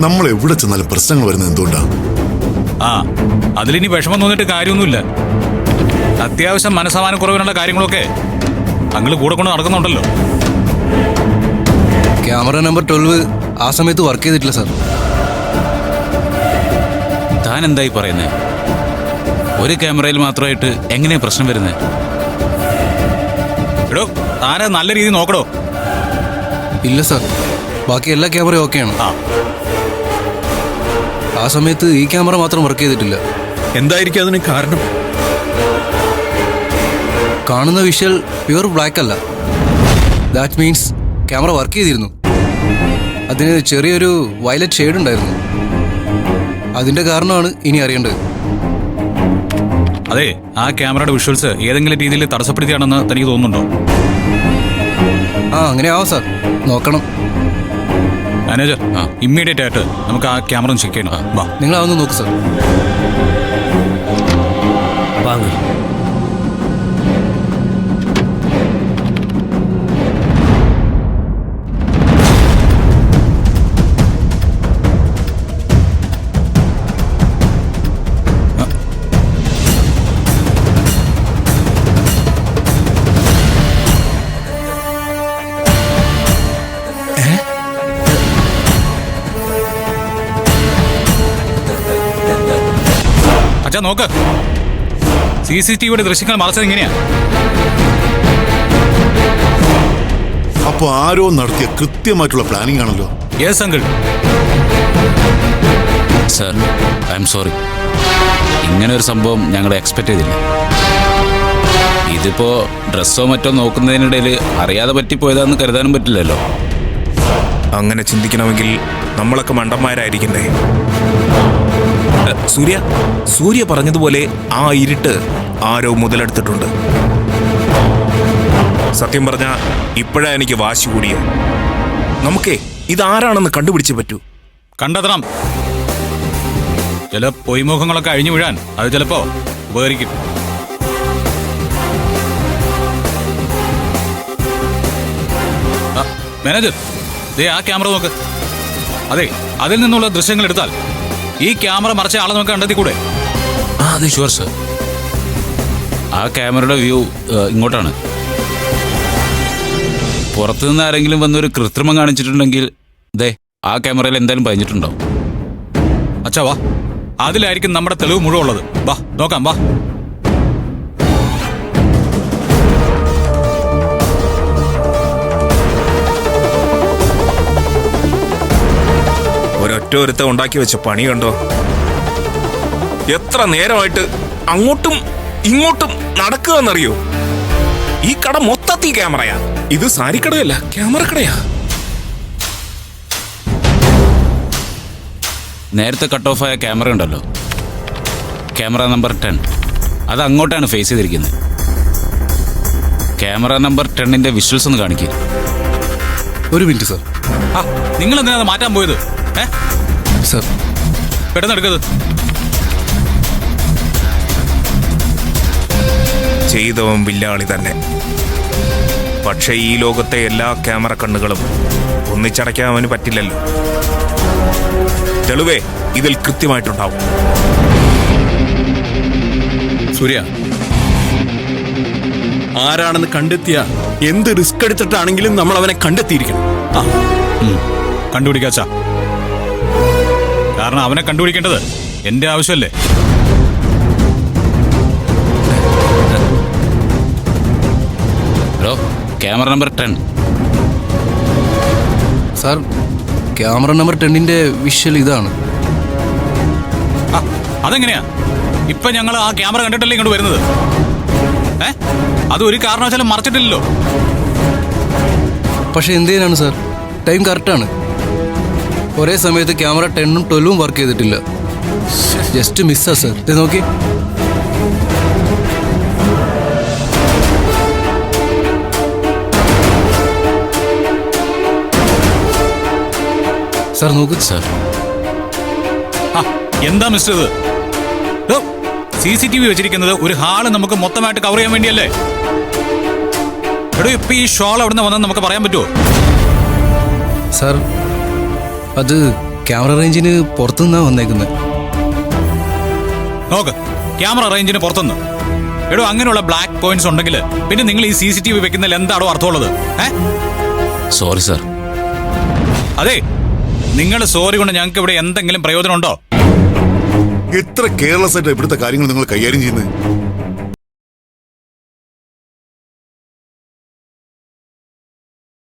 നമ്മൾ എവിടെ ചെന്നാലും പ്രശ്നങ്ങൾ വരുന്നത് എന്തുകൊണ്ടാ? ആ, അതിലിനി വിഷമം തോന്നിട്ട് കാര്യമൊന്നുമില്ല. അത്യാവശ്യം മനസ്സമാനക്കുറവിനുള്ള കാര്യങ്ങളൊക്കെ അങ്ങള് കൂടെ കൊണ്ട് നടക്കുന്നുണ്ടല്ലോ. ക്യാമറ നമ്പർ 12 ആ സമയത്ത് വർക്ക് ചെയ്തിട്ടില്ല സാർ. താൻ എന്തായി പറയുന്നേ? ഒരു ക്യാമറയിൽ മാത്രമായിട്ട് എങ്ങനെയാ പ്രശ്നം വരുന്നത്? എടോ, താനെ നല്ല രീതിയിൽ നോക്കടോ. ഇല്ല സാർ, ബാക്കി എല്ലാ ക്യാമറയും ഓക്കെയാണ്. ആ സമയത്ത് ഈ ക്യാമറ മാത്രം വർക്ക് ചെയ്തിട്ടില്ല. എന്തായിരിക്കും അതിന് കാരണം? കാണുന്ന വിഷ്വൽ പ്യുവർ ബ്ലാക്ക് അല്ല. ദാറ്റ് മീൻസ് ക്യാമറ വർക്ക് ചെയ്തിരുന്നു. അതിന് ചെറിയൊരു വയലറ്റ് ഷെയ്ഡ് ഉണ്ടായിരുന്നു. അതിന്റെ കാരണമാണ് ഇനി അറിയേണ്ടത്. അതെ, ആ ക്യാമറയുടെ വിഷ്വൽസ് ഏതെങ്കിലും രീതിയിൽ തടസ്സപ്പെടുത്തിയാണെന്ന് തനിക്ക് തോന്നുന്നുണ്ടോ? ആ, അങ്ങനെ ആവാം സാർ, നോക്കണം. മാനേജർ, ഇമ്മീഡിയറ്റ് ആയിട്ട് നമുക്ക് ആ ക്യാമറ ചെക്ക് ചെയ്യണം. വാ, നിങ്ങൾ അതൊന്ന് നോക്ക് സാർ. വാങ്ങ്. അച്ഛാ നോക്ക്, CCTVയുടെ ദൃശ്യങ്ങൾ മറച്ചത് ഇങ്ങനെയാ. അപ്പൊ ആരോ നടത്തിയ കൃത്യമായിട്ടുള്ള പ്ലാനിംഗ് ആണല്ലോ. Yes uncle. Sir, I am sorry. ഇങ്ങനെ ഒരു സംഭവം ഞങ്ങൾ എക്സ്പെക്ട് ചെയ്തില്ല. ഇതിപ്പോ ഡ്രസ്സോ മറ്റോ നോക്കുന്നതിനിടയിൽ അറിയാതെ പറ്റിപ്പോയതാന്ന് കരുതാനും പറ്റില്ലല്ലോ. അങ്ങനെ ചിന്തിക്കണമെങ്കിൽ നമ്മളൊക്കെ മണ്ടന്മാരായിരിക്കണ്ടേ? സൂര്യ പറഞ്ഞതുപോലെ ആ ഇരുട്ട് ആരോ മുതലെടുത്തിട്ടുണ്ട്. സത്യം പറഞ്ഞ ഇപ്പോഴാ എനിക്ക് വാശി കൂടിയത്. നമുക്കേ ഇതാരാണെന്ന് കണ്ടുപിടിച്ചേ പറ്റൂ. കണ്ടെത്തണം. ചില പൊയ്മുഖങ്ങളൊക്കെ അഴിഞ്ഞു വീഴാൻ അത് ചിലപ്പോ ഉപകരിക്കും. മാനേജർ, ദേ ആ ക്യാമറ നോക്ക്. അതെ, അതിൽ നിന്നുള്ള ദൃശ്യങ്ങൾ എടുത്താൽ ഈ ക്യാമറ മറച്ച ആളെ നമുക്ക് കണ്ടെത്തിക്കൂടെ? അതെ, ഷുവർ സർ. ആ ക്യാമറയുടെ വ്യൂ ഇങ്ങോട്ടാണ്. പുറത്തുനിന്ന് ആരെങ്കിലും വന്നൊരു കൃത്രിമം കാണിച്ചിട്ടുണ്ടെങ്കിൽ ദേ ആ ക്യാമറയിൽ എന്തായാലും പതിഞ്ഞിട്ടുണ്ടാവും. അച്ഛാ വാ, അതിലായിരിക്കും നമ്മുടെ തെളിവ് മുഴുവൻ ഉള്ളത്. വാ നോക്കാം, വാ. ഒരൊറ്റ ഉണ്ടാക്കി വെച്ച പണി കണ്ടോ? എത്ര നേരമായിട്ട് അങ്ങോട്ടും ഇങ്ങോട്ടും നടക്കുക എന്നറിയോ? ഈ കട മൊത്തത്തിൽ ക്യാമറയാ. ഇത് സാരിക്കടയല്ല, ക്യാമറ കടയാ. നേരത്തെ കട്ട് ഓഫ് ആയ ക്യാമറ ഉണ്ടല്ലോ, ക്യാമറ നമ്പർ 10, അത് അങ്ങോട്ടാണ് ഫേസ് ചെയ്തിരിക്കുന്നത്. ക്യാമറ നമ്പർ 10ന്റെ വിഷ്വൽസ് ഒന്ന് കാണിക്കുക. ഒരു മിനിറ്റ് സാർ. നിങ്ങൾ എന്തിനാ മാറ്റാൻ പോയത്? സാർ, പെട്ടെന്ന് എടുക്കത്. ചെയ്തവൻ വില്ലാളി തന്നെ. പക്ഷെ ഈ ലോകത്തെ എല്ലാ ക്യാമറ കണ്ണുകളും ഒന്നിച്ചടയ്ക്കാൻ അവന് പറ്റില്ലല്ലോ. തെളിവേ ഇതിൽ കൃത്യമായിട്ടുണ്ടാവും. സൂര്യ, ആരാണെന്ന് കണ്ടെത്തിയ എന്ത് റിസ്ക് എടുത്തിട്ടാണെങ്കിലും നമ്മൾ അവനെ കണ്ടെത്തിയിരിക്കണം. കണ്ടുപിടിക്കാച്ചാ. കാരണം അവനെ കണ്ടുപിടിക്കേണ്ടത് എന്റെ ആവശ്യമല്ലേ? Hello, camera number 10. Sir, camera number 10ന്റെ വിഷ്വൽ ഇതാണ്. അതെങ്ങനെയാ? ഇപ്പൊ ഞങ്ങൾ ആ ക്യാമറ കണ്ടിട്ടല്ലേ ഇങ്ങോട്ട് വരുന്നത്? അത് ഒരു കാരണവശാലും മറച്ചിട്ടില്ലല്ലോ. പക്ഷെ എന്ത് ചെയ്യാനാണ് സാർ, ടൈം കറക്റ്റാണ്. ഒരേ സമയത്ത് ക്യാമറ 10ഉം 12ഉം വർക്ക് ചെയ്തിട്ടില്ല. ജസ്റ്റ് മിസ്സാ സാർ. ഇത് നോക്കി. സാർ നോക്ക്. സാർ, എന്താ മിസ്റ്റർ ഇത്? CCTV വെച്ചിരിക്കുന്നത് ഒരു ഹാള് നമുക്ക് മൊത്തമായിട്ട് കവർ ചെയ്യാൻ വേണ്ടിയല്ലേ? എടോ, ഇപ്പൊ ഈ ഷോൾ എവിടെ നിന്ന് വന്നെന്ന് നമുക്ക് പറയാൻ പറ്റുമോ? സാർ, അത് ക്യാമറ റേഞ്ചിന് പുറത്തുനിന്നാണ് വന്നേക്കുന്നത്. നോക്ക്, ക്യാമറ റേഞ്ചിന് പുറത്തുനിന്ന്. എടോ, അങ്ങനെയുള്ള ബ്ലാക്ക് പോയിന്റ്സ് ഉണ്ടെങ്കിൽ പിന്നെ നിങ്ങൾ ഈ CCTV വെക്കുന്നതിൽ എന്താണോ അർത്ഥമുള്ളത്? Sorry sir. അതെ, നിങ്ങൾ സോറി കൊണ്ട് ഞങ്ങൾക്ക് ഇവിടെ എന്തെങ്കിലും പ്രയോജനം ഉണ്ടോ? എത്ര കെയർലെസ് ആയിട്ട് ഇവിടുത്തെ കാര്യങ്ങൾ നിങ്ങൾ കൈകാര്യം ചെയ്യുന്നത്.